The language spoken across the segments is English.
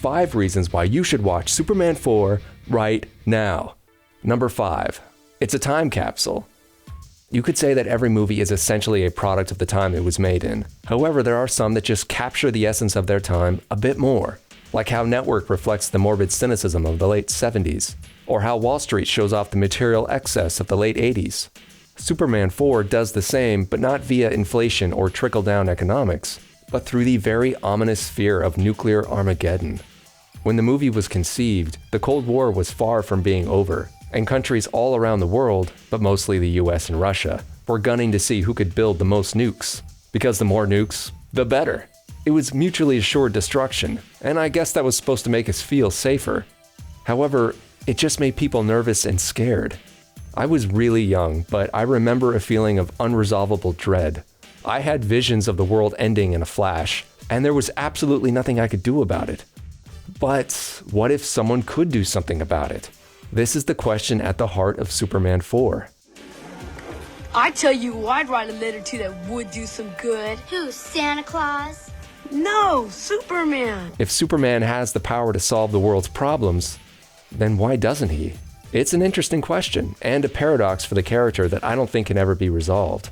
5 reasons why you should watch Superman 4 right now. Number 5. It's a time capsule. You could say that every movie is essentially a product of the time it was made in. However, there are some that just capture the essence of their time a bit more, like how Network reflects the morbid cynicism of the late 70s, or how Wall Street shows off the material excess of the late 80s. Superman 4 does the same, but not via inflation or trickle-down economics, but through the very ominous fear of nuclear Armageddon. When the movie was conceived, the Cold War was far from being over, and countries all around the world, but mostly the US and Russia, were gunning to see who could build the most nukes. Because the more nukes, the better. It was mutually assured destruction, and I guess that was supposed to make us feel safer. However, it just made people nervous and scared. I was really young, but I remember a feeling of unresolvable dread. I had visions of the world ending in a flash, and there was absolutely nothing I could do about it. But what if someone could do something about it? This is the question at the heart of Superman 4. I tell you who I'd write a letter to that would do some good. Who, Santa Claus? No, Superman. If Superman has the power to solve the world's problems, then why doesn't he? It's an interesting question, and a paradox for the character that I don't think can ever be resolved.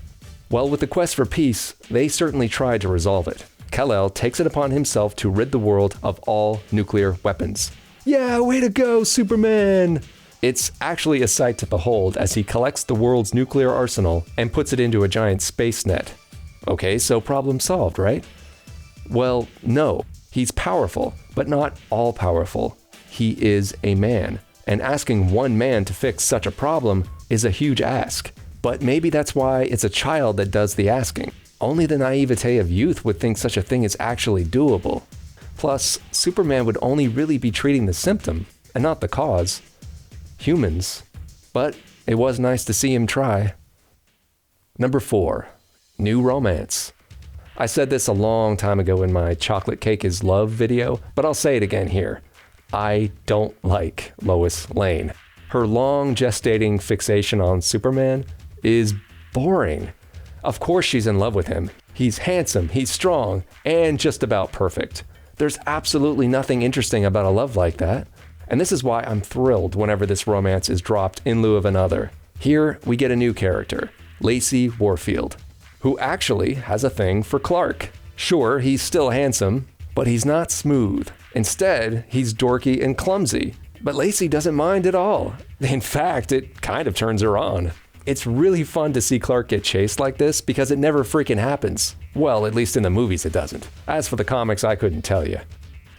Well, with the quest for peace, they certainly tried to resolve it. Kal-El takes it upon himself to rid the world of all nuclear weapons. Yeah, way to go, Superman! It's actually a sight to behold as he collects the world's nuclear arsenal and puts it into a giant space net. Okay, so problem solved, right? Well, no. He's powerful, but not all-powerful. He is a man, and asking one man to fix such a problem is a huge ask. But maybe that's why it's a child that does the asking. Only the naivete of youth would think such a thing is actually doable. Plus, Superman would only really be treating the symptom, and not the cause. Humans. But it was nice to see him try. Number 4. New romance. I said this a long time ago in my Chocolate Cake is Love video, but I'll say it again here. I don't like Lois Lane. Her long gestating fixation on Superman is boring. Of course she's in love with him. He's handsome, he's strong, and just about perfect. There's absolutely nothing interesting about a love like that. And this is why I'm thrilled whenever this romance is dropped in lieu of another. Here, we get a new character, Lacey Warfield, who actually has a thing for Clark. Sure, he's still handsome, but he's not smooth. Instead, he's dorky and clumsy. But Lacey doesn't mind at all. In fact, it kind of turns her on. It's really fun to see Clark get chased like this because it never freaking happens. Well, at least in the movies it doesn't. As for the comics, I couldn't tell you.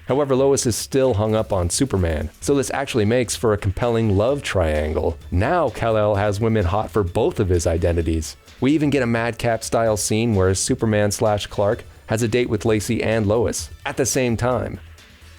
However, Lois is still hung up on Superman, so this actually makes for a compelling love triangle. Now Kal-El has women hot for both of his identities. We even get a Madcap-style scene where Superman/Clark has a date with Lacey and Lois at the same time.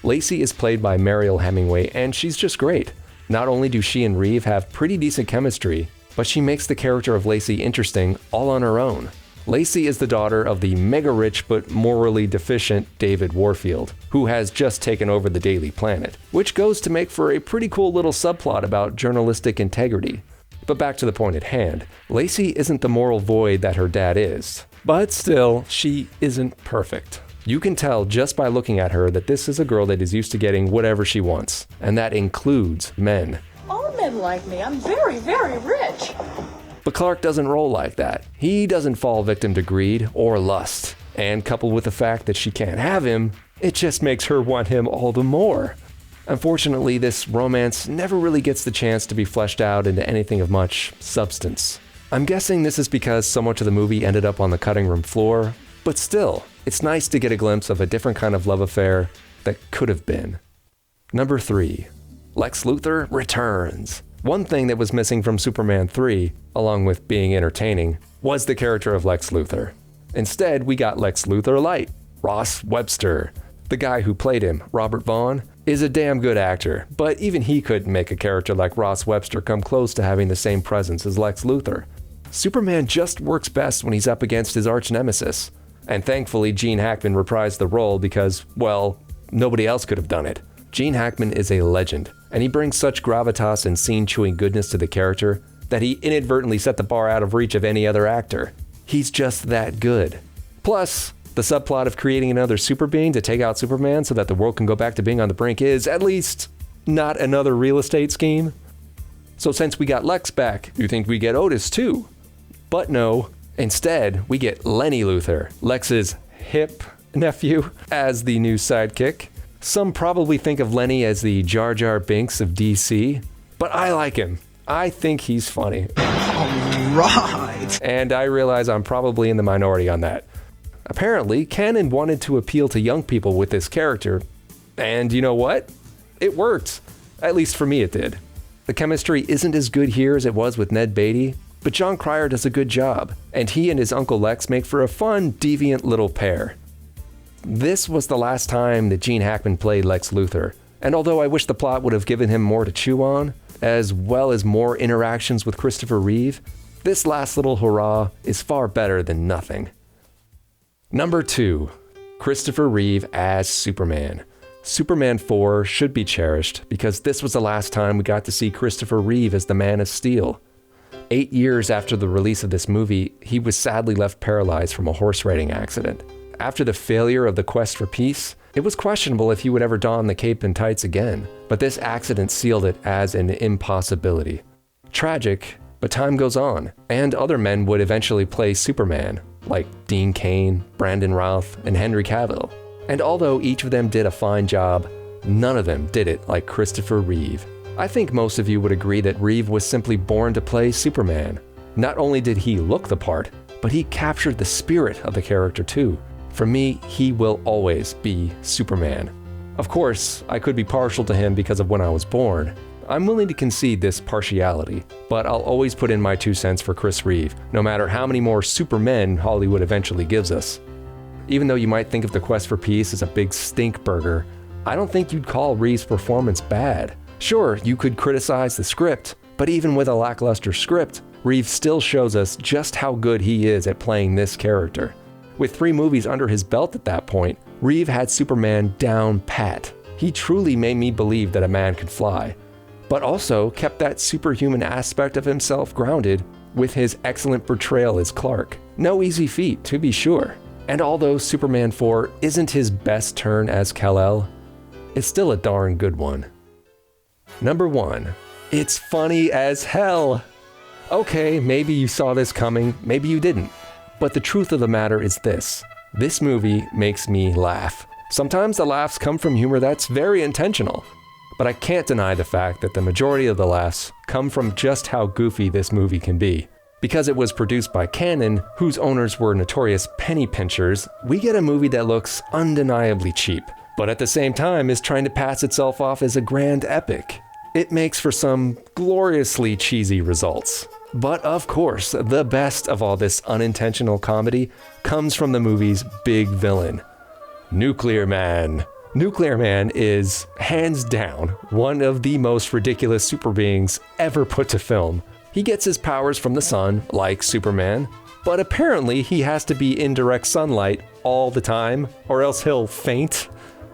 Lacey is played by Mariel Hemingway, and she's just great. Not only do she and Reeve have pretty decent chemistry, but she makes the character of Lacey interesting all on her own. Lacey is the daughter of the mega-rich but morally deficient David Warfield, who has just taken over the Daily Planet, which goes to make for a pretty cool little subplot about journalistic integrity. But back to the point at hand, Lacey isn't the moral void that her dad is. But still, she isn't perfect. You can tell just by looking at her that this is a girl that is used to getting whatever she wants, and that includes men. All men like me. I'm very, very rich. But Clark doesn't roll like that. He doesn't fall victim to greed or lust. And coupled with the fact that she can't have him, it just makes her want him all the more. Unfortunately, this romance never really gets the chance to be fleshed out into anything of much substance. I'm guessing this is because so much of the movie ended up on the cutting room floor, but still, it's nice to get a glimpse of a different kind of love affair that could have been. Number 3. Lex Luthor returns. One thing that was missing from Superman 3, along with being entertaining, was the character of Lex Luthor. Instead, we got Lex Luthor Light, Ross Webster. The guy who played him, Robert Vaughn, is a damn good actor, but even he couldn't make a character like Ross Webster come close to having the same presence as Lex Luthor. Superman just works best when he's up against his arch nemesis. And thankfully, Gene Hackman reprised the role because, well, nobody else could have done it. Gene Hackman is a legend, and he brings such gravitas and scene-chewing goodness to the character that he inadvertently set the bar out of reach of any other actor. He's just that good. Plus, The subplot of creating another super being to take out Superman so that the world can go back to being on the brink is, at least, not another real estate scheme. So since we got Lex back, you think we get Otis too? But no, instead we get Lenny Luthor, Lex's hip nephew, as the new sidekick. Some probably think of Lenny as the Jar Jar Binks of DC, but I like him. I think he's funny. Right. And I realize I'm probably in the minority on that. Apparently, Cannon wanted to appeal to young people with this character, and you know what? It worked. At least for me it did. The chemistry isn't as good here as it was with Ned Beatty, but Jon Cryer does a good job, and he and his Uncle Lex make for a fun, deviant little pair. This was the last time that Gene Hackman played Lex Luthor, and although I wish the plot would have given him more to chew on, as well as more interactions with Christopher Reeve, this last little hurrah is far better than nothing. Number 2, Christopher Reeve as Superman. Superman 4 should be cherished because this was the last time we got to see Christopher Reeve as the Man of Steel. 8 years after the release of this movie, he was sadly left paralyzed from a horse riding accident. After the failure of the quest for peace, it was questionable if he would ever don the cape and tights again, but this accident sealed it as an impossibility. Tragic, but time goes on, and other men would eventually play Superman, like Dean Cain, Brandon Routh, and Henry Cavill. And although each of them did a fine job, none of them did it like Christopher Reeve. I think most of you would agree that Reeve was simply born to play Superman. Not only did he look the part, but he captured the spirit of the character too. For me, he will always be Superman. Of course, I could be partial to him because of when I was born. I'm willing to concede this partiality, but I'll always put in my 2 cents for Chris Reeve, no matter how many more Supermen Hollywood eventually gives us. Even though you might think of the quest for peace as a big stink burger, I don't think you'd call Reeve's performance bad. Sure, you could criticize the script, but even with a lackluster script, Reeve still shows us just how good he is at playing this character. With 3 movies under his belt at that point, Reeve had Superman down pat. He truly made me believe that a man could fly, but also kept that superhuman aspect of himself grounded with his excellent portrayal as Clark. No easy feat, to be sure. And although Superman 4 isn't his best turn as Kal-El, it's still a darn good one. Number 1, it's funny as hell. Okay, maybe you saw this coming, maybe you didn't. But the truth of the matter is this movie makes me laugh. Sometimes the laughs come from humor that's very intentional, but I can't deny the fact that the majority of the laughs come from just how goofy this movie can be. Because it was produced by Cannon, whose owners were notorious penny pinchers, we get a movie that looks undeniably cheap, but at the same time is trying to pass itself off as a grand epic. It makes for some gloriously cheesy results. But of course, the best of all this unintentional comedy comes from the movie's big villain, Nuclear Man. Nuclear Man is, hands down, one of the most ridiculous super beings ever put to film. He gets his powers from the sun, like Superman, but apparently he has to be in direct sunlight all the time, or else he'll faint.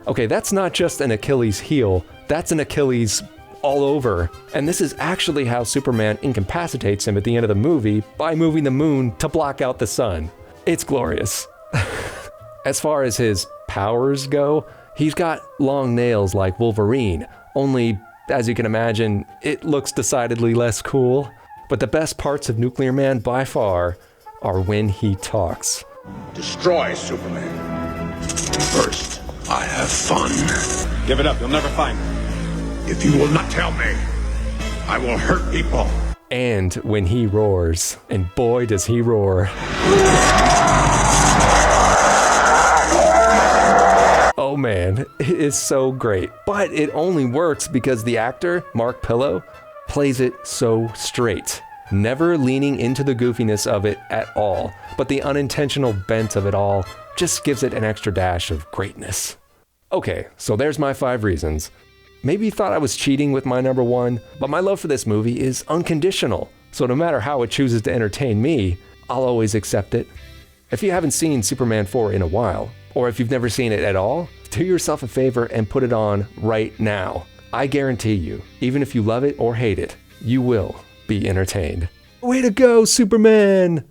Okay, that's not just an Achilles heel, that's an Achilles all over. And this is actually how Superman incapacitates him at the end of the movie by moving the moon to block out the sun. It's glorious. As far as his powers go, he's got long nails like Wolverine, only, as you can imagine, it looks decidedly less cool. But the best parts of Nuclear Man by far are when he talks. Destroy Superman. First, I have fun. Give it up, you'll never find me. If you will not tell me, I will hurt people. And when he roars, and boy does he roar. Oh man, it is so great. But it only works because the actor, Mark Pillow, plays it so straight, never leaning into the goofiness of it at all, but the unintentional bent of it all just gives it an extra dash of greatness. Okay, so there's my 5 reasons. Maybe you thought I was cheating with my number 1, but my love for this movie is unconditional, so no matter how it chooses to entertain me, I'll always accept it. If you haven't seen Superman 4 in a while, or if you've never seen it at all, do yourself a favor and put it on right now. I guarantee you, even if you love it or hate it, you will be entertained. Way to go, Superman!